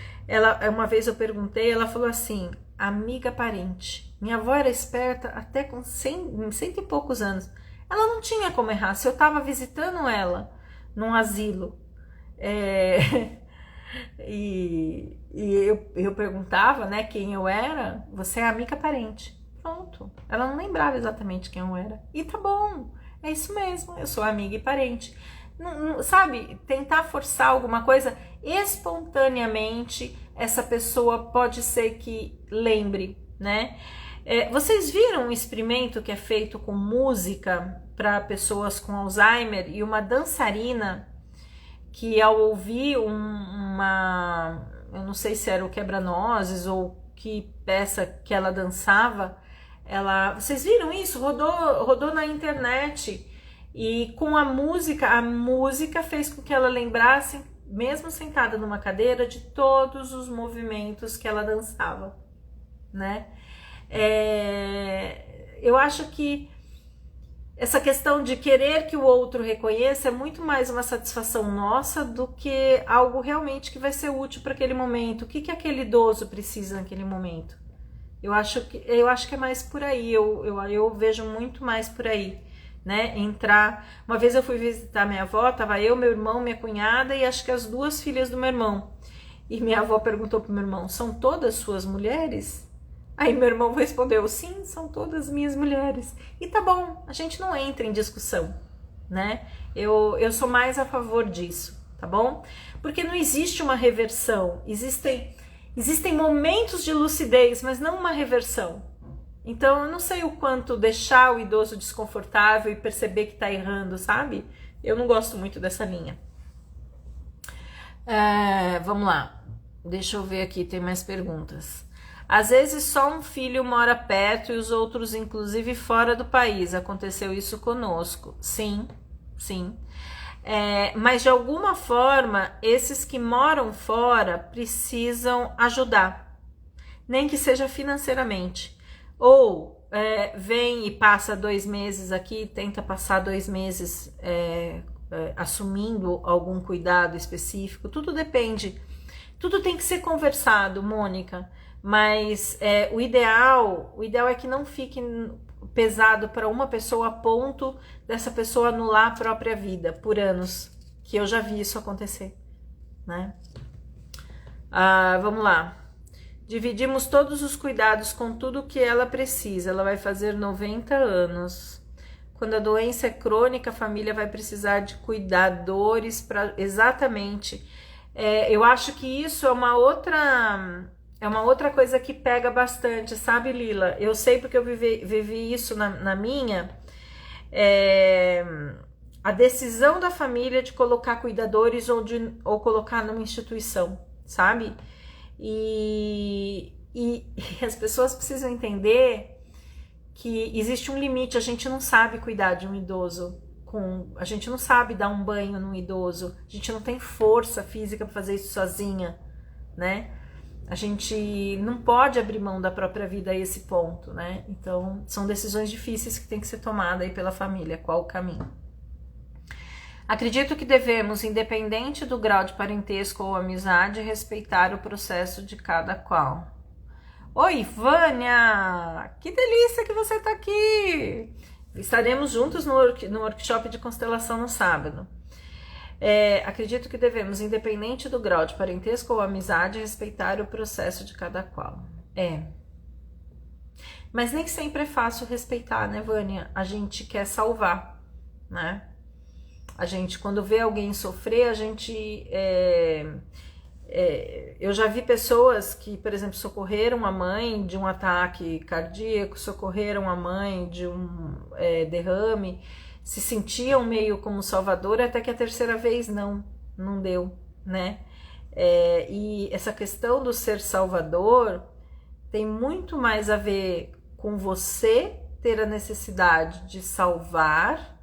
uma vez eu perguntei, ela falou assim: amiga parente. Minha avó era esperta até com 100 e poucos anos. Ela não tinha como errar. Se eu estava visitando ela num asilo e eu perguntava, né, quem eu era, você é amiga parente. Pronto. Ela não lembrava exatamente quem eu era. E tá bom, é isso mesmo, eu sou amiga e parente. Não, sabe, tentar forçar alguma coisa espontaneamente, essa pessoa pode ser que lembre, né? Vocês viram um experimento que é feito com música para pessoas com Alzheimer e uma dançarina que ao ouvir eu não sei se era o quebra-nozes ou que peça que ela dançava, vocês viram isso? Rodou na internet. E com a música fez com que ela lembrasse, mesmo sentada numa cadeira, de todos os movimentos que ela dançava, né? Eu acho que essa questão de querer que o outro reconheça é muito mais uma satisfação nossa do que algo realmente que vai ser útil para aquele momento. O que aquele idoso precisa naquele momento? Eu acho que é mais por aí, eu vejo muito mais por aí, né? Uma vez eu fui visitar minha avó, tava eu, meu irmão, minha cunhada e acho que as 2 filhas do meu irmão. E minha avó perguntou pro meu irmão: são todas suas mulheres? Aí meu irmão respondeu: sim, são todas minhas mulheres. E tá bom, a gente não entra em discussão, né? Eu sou mais a favor disso, tá bom? Porque não existe uma reversão, existem momentos de lucidez, mas não uma reversão. Então eu não sei o quanto deixar o idoso desconfortável e perceber que tá errando, sabe? Eu não gosto muito dessa linha. Vamos lá, deixa eu ver aqui, tem mais perguntas. Às vezes só um filho mora perto e os outros inclusive fora do país. Aconteceu isso conosco. Sim. Mas de alguma forma, esses que moram fora precisam ajudar. Nem que seja financeiramente. Ou vem e passa 2 meses aqui, tenta passar 2 meses assumindo algum cuidado específico. Tudo depende. Tudo tem que ser conversado, Mônica. Mas o ideal é que não fique pesado para uma pessoa a ponto dessa pessoa anular a própria vida por anos, que eu já vi isso acontecer, né? Vamos lá. Dividimos todos os cuidados com tudo que ela precisa. Ela vai fazer 90 anos. Quando a doença é crônica, a família vai precisar de cuidadores para... Exatamente. Eu acho que isso é uma outra coisa que pega bastante, sabe, Lila? Eu sei porque eu vivi isso na minha. A decisão da família de colocar cuidadores ou colocar numa instituição, sabe? E as pessoas precisam entender que existe um limite. A gente não sabe cuidar de um idoso, a gente não sabe dar um banho num idoso, a gente não tem força física para fazer isso sozinha, né? A gente não pode abrir mão da própria vida a esse ponto, né? Então, são decisões difíceis que tem que ser tomada aí pela família. Qual o caminho? Acredito que devemos, independente do grau de parentesco ou amizade, respeitar o processo de cada qual. Oi, Vânia! Que delícia que você está aqui! Estaremos juntos no workshop de constelação no sábado. Acredito que devemos, independente do grau de parentesco ou amizade, respeitar o processo de cada qual. Mas nem sempre é fácil respeitar, né, Vânia? A gente quer salvar, né? A gente, quando vê alguém sofrer, a gente... eu já vi pessoas que, por exemplo, socorreram a mãe de um ataque cardíaco, socorreram a mãe de um derrame, se sentiam meio como salvador, até que a terceira vez não deu, né? E essa questão do ser salvador tem muito mais a ver com você ter a necessidade de salvar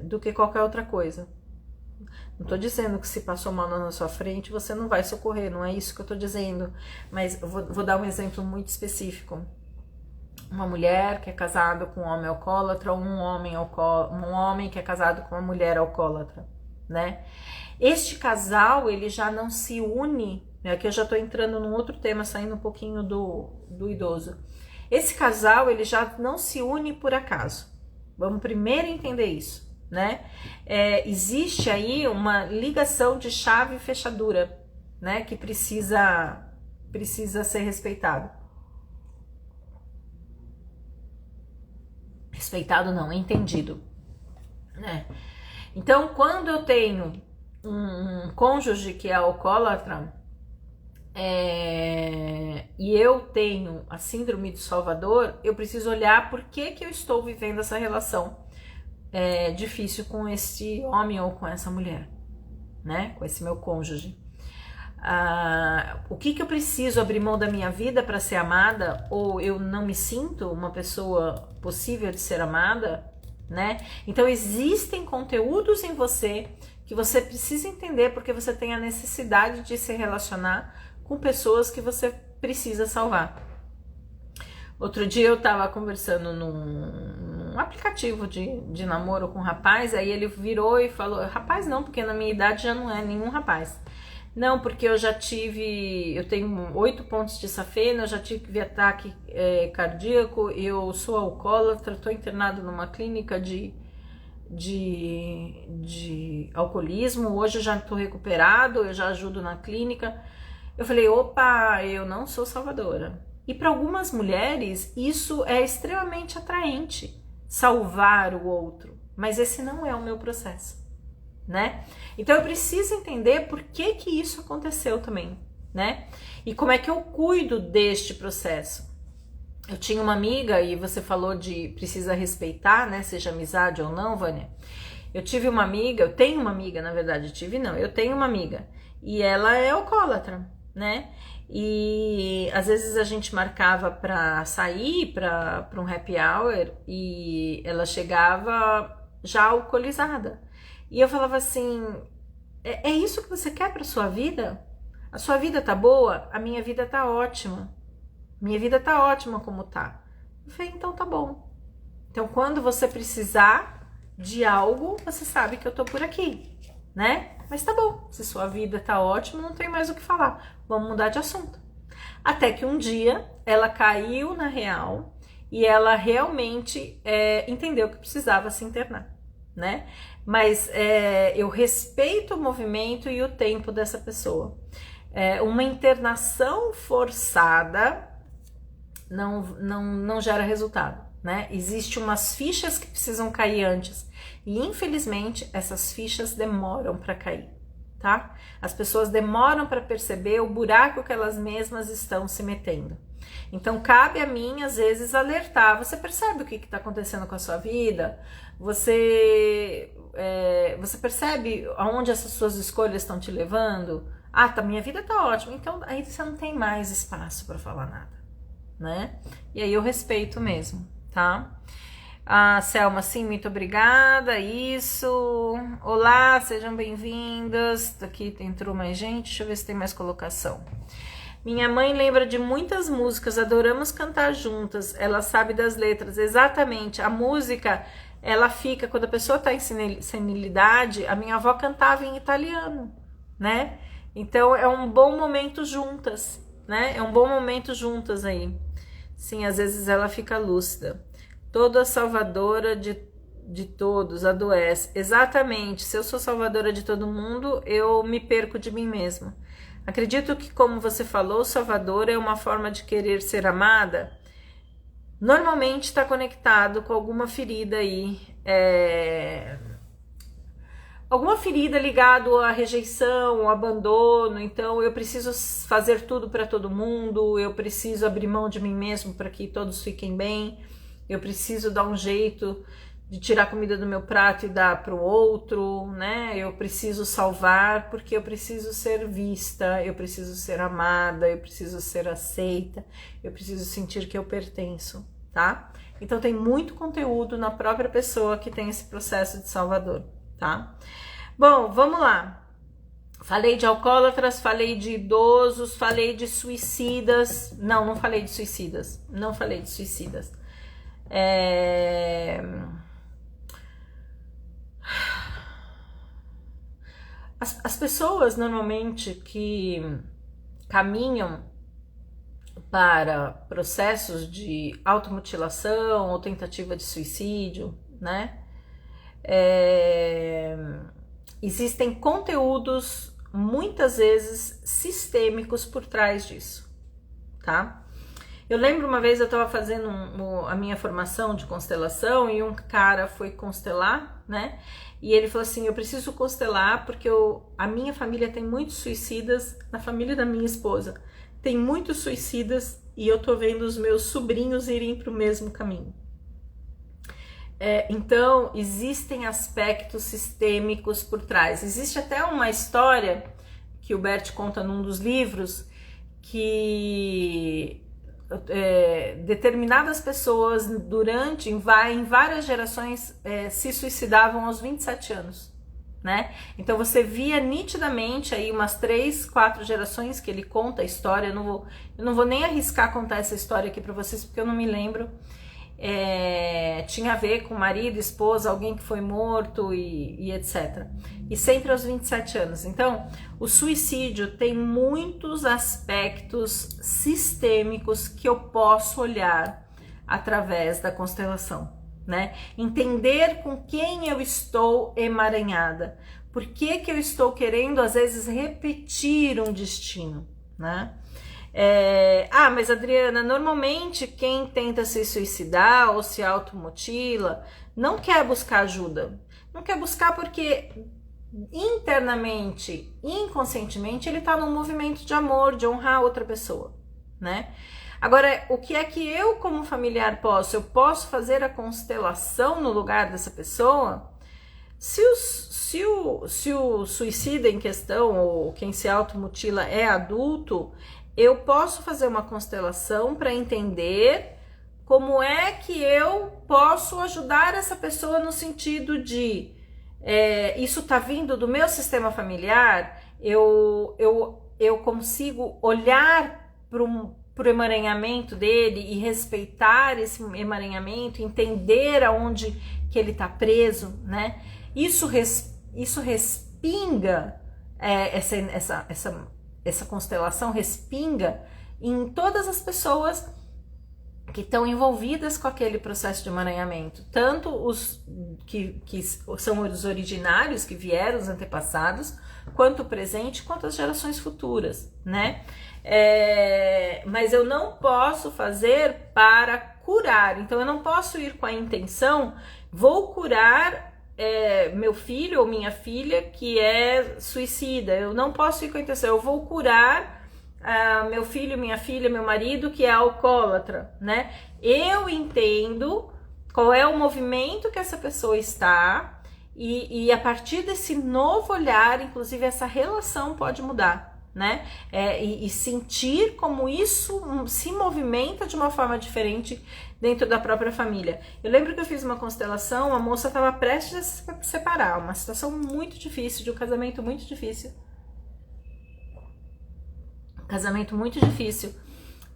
do que qualquer outra coisa. Não tô dizendo que se passou mal na sua frente, você não vai socorrer, não é isso que eu tô dizendo. Mas eu vou dar um exemplo muito específico. Uma mulher que é casada com um homem alcoólatra, ou um homem que é casado com uma mulher alcoólatra, né? Este casal, ele já não se une, né? Aqui eu já tô entrando num outro tema, saindo um pouquinho do idoso. Esse casal, ele já não se une por acaso. Vamos primeiro entender isso, né? Existe aí uma ligação de chave e fechadura, né? Que precisa ser respeitado. Respeitado não, entendido, né? Então, quando eu tenho um cônjuge que é alcoólatra, e eu tenho a síndrome do Salvador, eu preciso olhar por que eu estou vivendo essa relação difícil com esse homem ou com essa mulher, né? Com esse meu cônjuge. O que eu preciso abrir mão da minha vida para ser amada, ou eu não me sinto uma pessoa possível de ser amada, né? Então existem conteúdos em você que você precisa entender, porque você tem a necessidade de se relacionar com pessoas que você precisa salvar. Outro dia eu tava conversando num aplicativo de namoro com um rapaz, aí ele virou e falou, rapaz não, porque na minha idade já não é nenhum rapaz. Não, porque eu tenho 8 pontos de safena, eu já tive ataque cardíaco, eu sou alcoólatra, estou internado numa clínica de alcoolismo, hoje eu já estou recuperado, eu já ajudo na clínica. Eu falei, opa, eu não sou salvadora. E para algumas mulheres isso é extremamente atraente, salvar o outro, mas esse não é o meu processo, né? Então eu preciso entender por que isso aconteceu também, né? E como é que eu cuido deste processo. Eu tinha uma amiga, e você falou de precisa respeitar, né? Seja amizade ou não, Vânia. Eu tenho uma amiga, eu tenho uma amiga, e ela é alcoólatra, né? E às vezes a gente marcava pra sair pra um happy hour e ela chegava já alcoolizada. E eu falava assim, é isso que você quer pra sua vida? A sua vida tá boa? A minha vida tá ótima. Minha vida tá ótima como tá. Eu falei, então tá bom. Então quando você precisar de algo, você sabe que eu tô por aqui, né? Mas tá bom, se sua vida tá ótima, não tem mais o que falar. Vamos mudar de assunto. Até que um dia ela caiu na real e ela realmente entendeu que precisava se internar, né? Mas eu respeito o movimento e o tempo dessa pessoa. Uma internação forçada não gera resultado, né? Existem umas fichas que precisam cair antes e infelizmente essas fichas demoram para cair, tá? As pessoas demoram para perceber o buraco que elas mesmas estão se metendo. Então cabe a mim às vezes alertar. Você percebe o que está acontecendo com a sua vida? Você percebe aonde essas suas escolhas estão te levando? Minha vida tá ótima. Então aí você não tem mais espaço para falar nada, né? E aí eu respeito mesmo, tá? Selma, sim, muito obrigada, isso. Olá, sejam bem-vindas. Aqui entrou mais gente, deixa eu ver se tem mais colocação. Minha mãe lembra de muitas músicas, adoramos cantar juntas, ela sabe das letras, exatamente. A música, ela fica, quando a pessoa tá em senilidade, a minha avó cantava em italiano, né? Então é um bom momento juntas, né? É um bom momento juntas aí. Sim, às vezes ela fica lúcida. Toda salvadora de todos adoece. Exatamente, se eu sou salvadora de todo mundo, eu me perco de mim mesma. Acredito que, como você falou, salvadora é uma forma de querer ser amada. Normalmente está conectado com alguma ferida aí, alguma ferida ligada à rejeição, ao abandono. Então eu preciso fazer tudo para todo mundo, eu preciso abrir mão de mim mesmo para que todos fiquem bem, eu preciso dar um jeito de tirar comida do meu prato e dar para o outro, né? Eu preciso salvar porque eu preciso ser vista, eu preciso ser amada, eu preciso ser aceita, eu preciso sentir que eu pertenço, tá? Então tem muito conteúdo na própria pessoa que tem esse processo de salvador, tá? Bom, vamos lá. Falei de alcoólatras, falei de idosos, falei de suicidas. Não falei de suicidas. Não falei de suicidas. As pessoas normalmente que caminham para processos de automutilação ou tentativa de suicídio, né? Existem conteúdos muitas vezes sistêmicos por trás disso, tá? Eu lembro uma vez eu estava fazendo a minha formação de constelação e um cara foi constelar, né? E ele falou assim, eu preciso constelar porque a minha família tem muitos suicidas, na família da minha esposa tem muitos suicidas e eu tô vendo os meus sobrinhos irem para o mesmo caminho. Então, existem aspectos sistêmicos por trás. Existe até uma história que o Bert conta num dos livros que determinadas pessoas em várias gerações se suicidavam aos 27 anos, né? Então você via nitidamente aí umas 3, 4 gerações que ele conta a história. Eu não vou nem arriscar contar essa história aqui para vocês porque eu não me lembro. Tinha a ver com marido, esposa, alguém que foi morto e etc. E sempre aos 27 anos. Então, o suicídio tem muitos aspectos sistêmicos que eu posso olhar através da constelação, né? Entender com quem eu estou emaranhada. Por que eu estou querendo, às vezes, repetir um destino, né? Mas Adriana, normalmente quem tenta se suicidar ou se automutila não quer buscar ajuda. Não quer buscar porque internamente, inconscientemente, ele está num movimento de amor, de honrar outra pessoa, né? Agora, o que é que eu como familiar posso? Eu posso fazer a constelação no lugar dessa pessoa? Se o suicida em questão ou quem se automutila é adulto, eu posso fazer uma constelação para entender como é que eu posso ajudar essa pessoa no sentido de isso está vindo do meu sistema familiar, eu consigo olhar para o emaranhamento dele e respeitar esse emaranhamento, entender aonde que ele está preso, né? Isso respinga essa constelação respinga em todas as pessoas que estão envolvidas com aquele processo de emaranhamento, tanto os que são os originários, que vieram, os antepassados, quanto o presente, quanto as gerações futuras, né? Mas eu não posso fazer para curar, então eu não posso ir com a intenção, vou curar meu filho ou minha filha que é suicida, eu não posso ir com a intenção, eu vou curar meu filho, minha filha, meu marido que é alcoólatra, né? Eu entendo qual é o movimento que essa pessoa está e a partir desse novo olhar, inclusive essa relação pode mudar, né? E sentir como isso se movimenta de uma forma diferente dentro da própria família. Eu lembro que eu fiz uma constelação, a moça estava prestes a se separar, uma situação muito difícil, de um casamento muito difícil. Casamento muito difícil.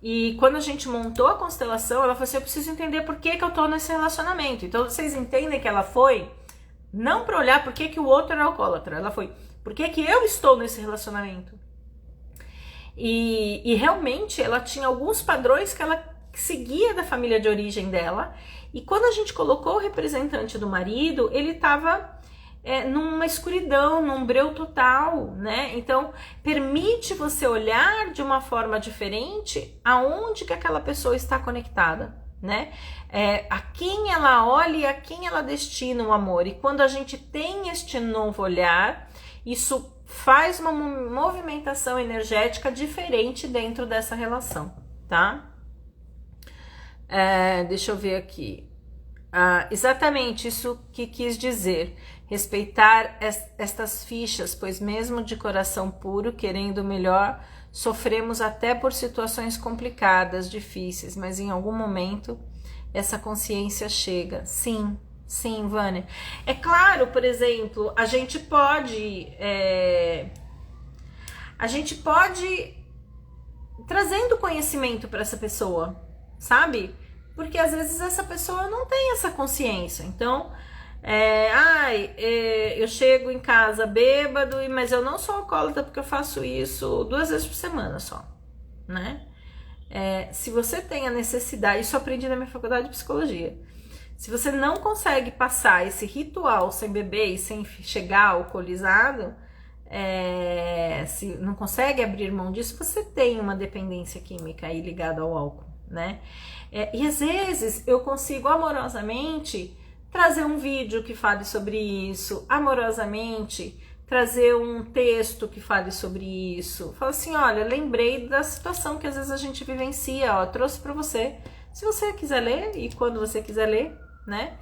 E quando a gente montou a constelação, ela falou assim, eu preciso entender por que eu tô nesse relacionamento. Então vocês entendem que ela foi não para olhar por que o outro era alcoólatra, ela foi por que eu estou nesse relacionamento. E realmente ela tinha alguns padrões que ela seguia da família de origem dela. E quando a gente colocou o representante do marido, ele estava numa escuridão, num breu total, né? Então, permite você olhar de uma forma diferente aonde que aquela pessoa está conectada, né? A quem ela olha e a quem ela destina o amor. E quando a gente tem este novo olhar, isso faz uma movimentação energética diferente dentro dessa relação, tá? Deixa eu ver aqui. Exatamente isso que quis dizer. Respeitar estas fichas, pois mesmo de coração puro, querendo o melhor, sofremos até por situações complicadas, difíceis, mas em algum momento essa consciência chega. Sim, sim, Vânia. É claro, por exemplo, a gente pode trazendo conhecimento para essa pessoa, sabe? Porque às vezes essa pessoa não tem essa consciência, então eu chego em casa bêbado, mas eu não sou alcoólatra porque eu faço isso 2 vezes por semana só, né? Se você tem a necessidade, isso eu aprendi na minha faculdade de psicologia, se você não consegue passar esse ritual sem beber e sem chegar alcoolizado, se não consegue abrir mão disso, você tem uma dependência química aí ligada ao álcool, né? E às vezes eu consigo amorosamente trazer um vídeo que fale sobre isso, amorosamente trazer um texto que fale sobre isso. Fala assim, olha, lembrei da situação que às vezes a gente vivencia, ó, trouxe para você. Se você quiser ler e quando você quiser ler, né?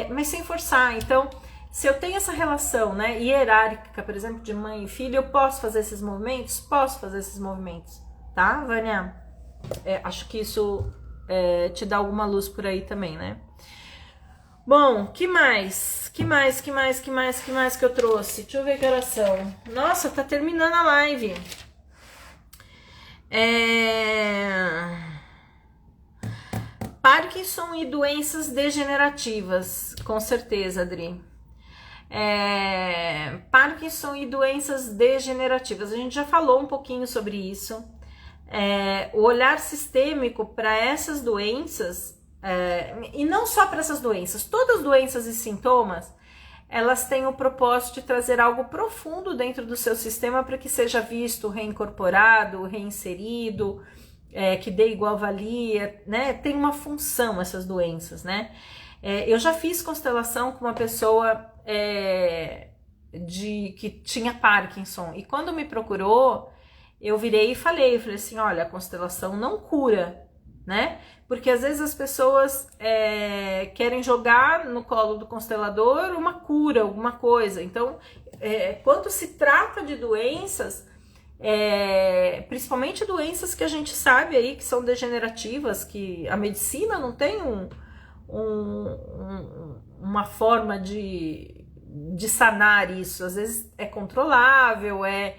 Mas sem forçar. Então, se eu tenho essa relação, né, hierárquica, por exemplo, de mãe e filho, eu posso fazer esses movimentos? Posso fazer esses movimentos, tá, Vânia? Acho que isso te dá alguma luz por aí também, né? Bom, que mais que eu trouxe? Deixa eu ver que horas são. Nossa, tá terminando a live. Parkinson e doenças degenerativas, com certeza, Adri. Parkinson e doenças degenerativas. A gente já falou um pouquinho sobre isso. O olhar sistêmico para essas doenças, e não só para essas doenças, todas as doenças e sintomas, elas têm o propósito de trazer algo profundo dentro do seu sistema para que seja visto, reincorporado, reinserido, que dê igual valia, né? Tem uma função essas doenças, né? Eu já fiz constelação com uma pessoa que tinha Parkinson, e quando me procurou, eu virei e falei assim, olha, a constelação não cura, né? Porque às vezes as pessoas querem jogar no colo do constelador uma cura, alguma coisa. Então, quando se trata de doenças, principalmente doenças que a gente sabe aí que são degenerativas, que a medicina não tem uma forma de sanar isso. Às vezes é controlável, é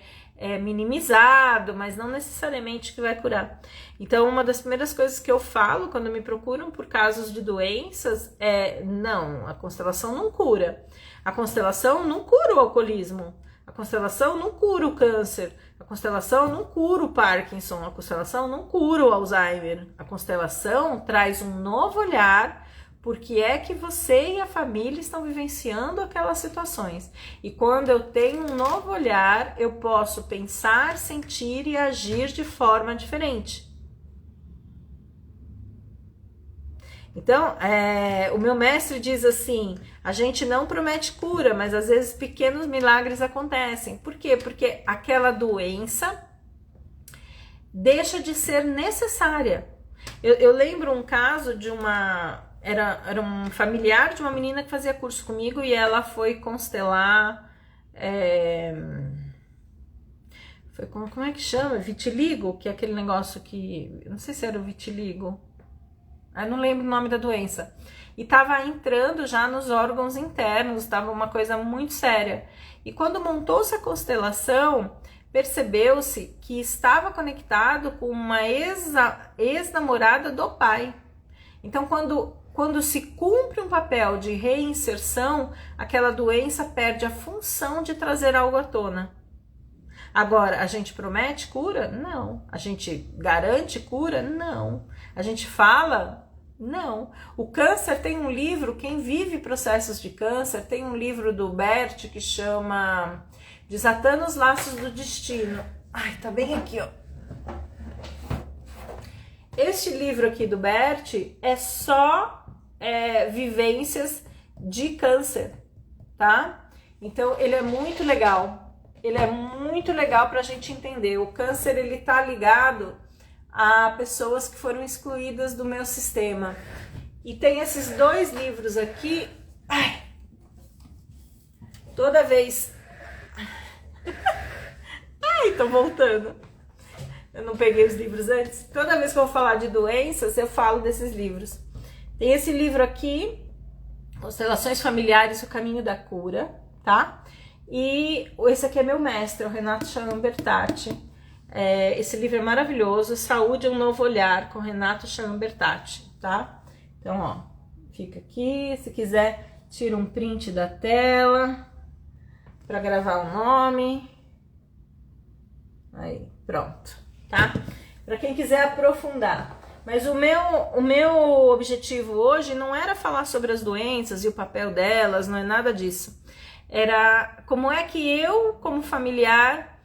minimizado, mas não necessariamente que vai curar. Então, uma das primeiras coisas que eu falo quando me procuram por casos de doenças não, a constelação não cura. A constelação não cura o alcoolismo. A constelação não cura o câncer, a constelação não cura o Parkinson, a constelação não cura o Alzheimer. A constelação traz um novo olhar porque é que você e a família estão vivenciando aquelas situações. E quando eu tenho um novo olhar, eu posso pensar, sentir e agir de forma diferente. Então, o meu mestre diz assim, a gente não promete cura, mas às vezes pequenos milagres acontecem. Por quê? Porque aquela doença deixa de ser necessária. Eu lembro um caso de era um familiar de uma menina que fazia curso comigo e ela foi constelar, como é que chama? Vitiligo, que é aquele negócio que, não sei se era o vitiligo, eu não lembro o nome da doença, e estava entrando já nos órgãos internos, estava uma coisa muito séria, e quando montou-se a constelação, percebeu-se que estava conectado com uma ex-namorada do pai. Então, quando se cumpre um papel de reinserção, aquela doença perde a função de trazer algo à tona. Agora, a gente promete cura? Não. A gente garante cura? Não. A gente fala? Não. O câncer tem um livro, quem vive processos de câncer, tem um livro do Bert que chama Desatando os Laços do Destino. Ai, tá bem aqui, ó. Este livro aqui do Bert é só vivências de câncer, tá? Então, ele é muito legal. Ele é muito legal para a gente entender. O câncer, ele tá ligado a pessoas que foram excluídas do meu sistema. E tem esses dois livros aqui. Ai, toda vez... Ai, tô voltando. Eu não peguei os livros antes. Toda vez que eu vou falar de doenças, eu falo desses livros. Tem esse livro aqui, Constelações Familiares, O Caminho da Cura, tá? E esse aqui é meu mestre, o Renato Chambertati. Esse livro é maravilhoso, Saúde é um Novo Olhar, com Renato Chambertati, tá? Então, ó, fica aqui, se quiser, tira um print da tela para gravar o nome. Aí, pronto, tá? Para quem quiser aprofundar. Mas o meu objetivo hoje não era falar sobre as doenças e o papel delas, não é nada disso. Era como é que eu, como familiar,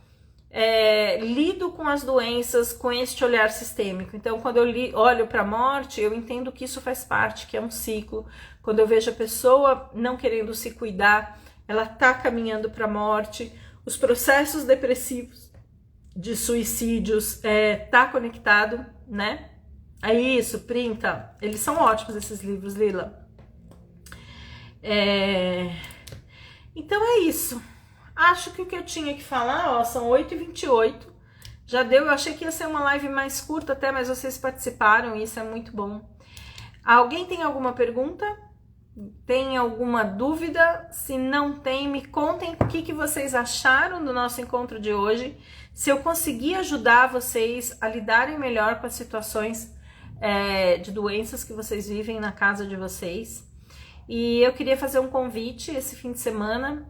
lido com as doenças com este olhar sistêmico. Então, quando eu olho para a morte, eu entendo que isso faz parte, que é um ciclo. Quando eu vejo a pessoa não querendo se cuidar, ela está caminhando para a morte. Os processos depressivos, de suicídios, tá conectado, né? É isso, printa. Eles são ótimos, esses livros, Lila. Então é isso. Acho que o que eu tinha que falar, ó, são 8h28. Já deu, eu achei que ia ser uma live mais curta até, mas vocês participaram e isso é muito bom. Alguém tem alguma pergunta? Tem alguma dúvida? Se não tem, me contem o que vocês acharam do nosso encontro de hoje. Se eu conseguir ajudar vocês a lidarem melhor com as situações de doenças que vocês vivem na casa de vocês. E eu queria fazer um convite esse fim de semana.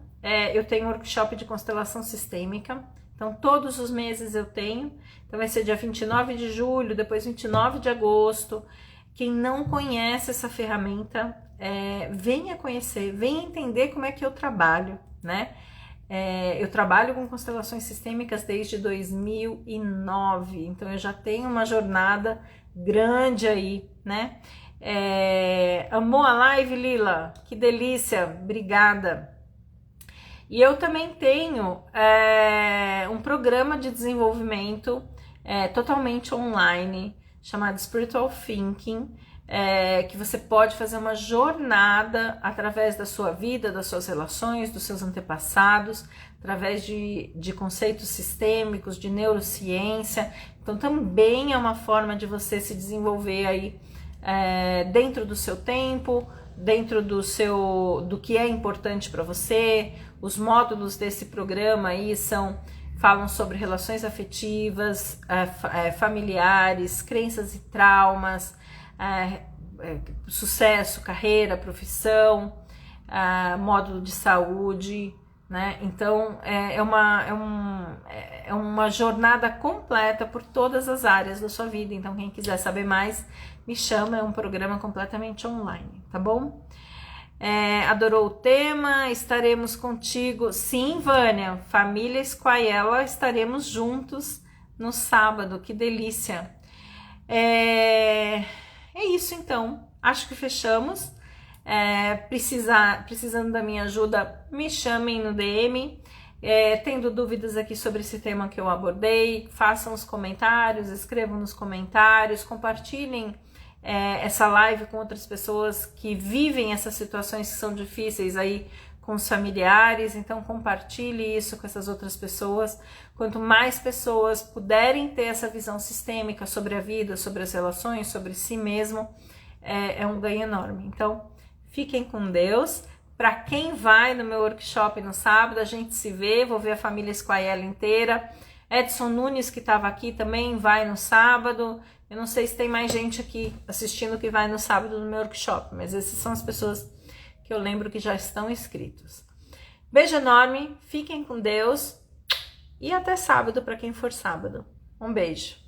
Eu tenho um workshop de constelação sistêmica. Então, todos os meses eu tenho. Então, vai ser dia 29 de julho, depois 29 de agosto. Quem não conhece essa ferramenta, venha conhecer, venha entender como é que eu trabalho, né? Eu trabalho com constelações sistêmicas desde 2009, então eu já tenho uma jornada grande aí, né? Amou a live, Lila? Que delícia, obrigada! E eu também tenho um programa de desenvolvimento totalmente online, chamado Spiritual Thinking, que você pode fazer uma jornada através da sua vida, das suas relações, dos seus antepassados, através de conceitos sistêmicos, de neurociência. Então também é uma forma de você se desenvolver aí dentro do seu tempo, dentro do que é importante para você. Os módulos desse programa aí falam sobre relações afetivas, familiares, crenças e traumas, sucesso, carreira, profissão, módulo de saúde, né? Então é uma jornada completa por todas as áreas da sua vida. Então quem quiser saber mais, me chama, é um programa completamente online, tá bom? Adorou o tema? Estaremos contigo. Sim, Vânia, família Squaiella, estaremos juntos no sábado, que delícia. É isso então, acho que fechamos. Precisando da minha ajuda, me chamem no DM. Tendo dúvidas aqui sobre esse tema que eu abordei, façam os comentários, escrevam nos comentários, compartilhem essa live com outras pessoas que vivem essas situações que são difíceis aí com os familiares. Então compartilhe isso com essas outras pessoas. Quanto mais pessoas puderem ter essa visão sistêmica sobre a vida, sobre as relações, sobre si mesmo, é um ganho enorme. Então fiquem com Deus. Para quem vai no meu workshop no sábado, a gente se vê, vou ver a família Squaiella inteira. Edson Nunes, que estava aqui, também vai no sábado. Eu não sei se tem mais gente aqui assistindo que vai no sábado no meu workshop, mas essas são as pessoas que eu lembro que já estão inscritos. Beijo enorme, fiquem com Deus e até sábado para quem for sábado. Um beijo.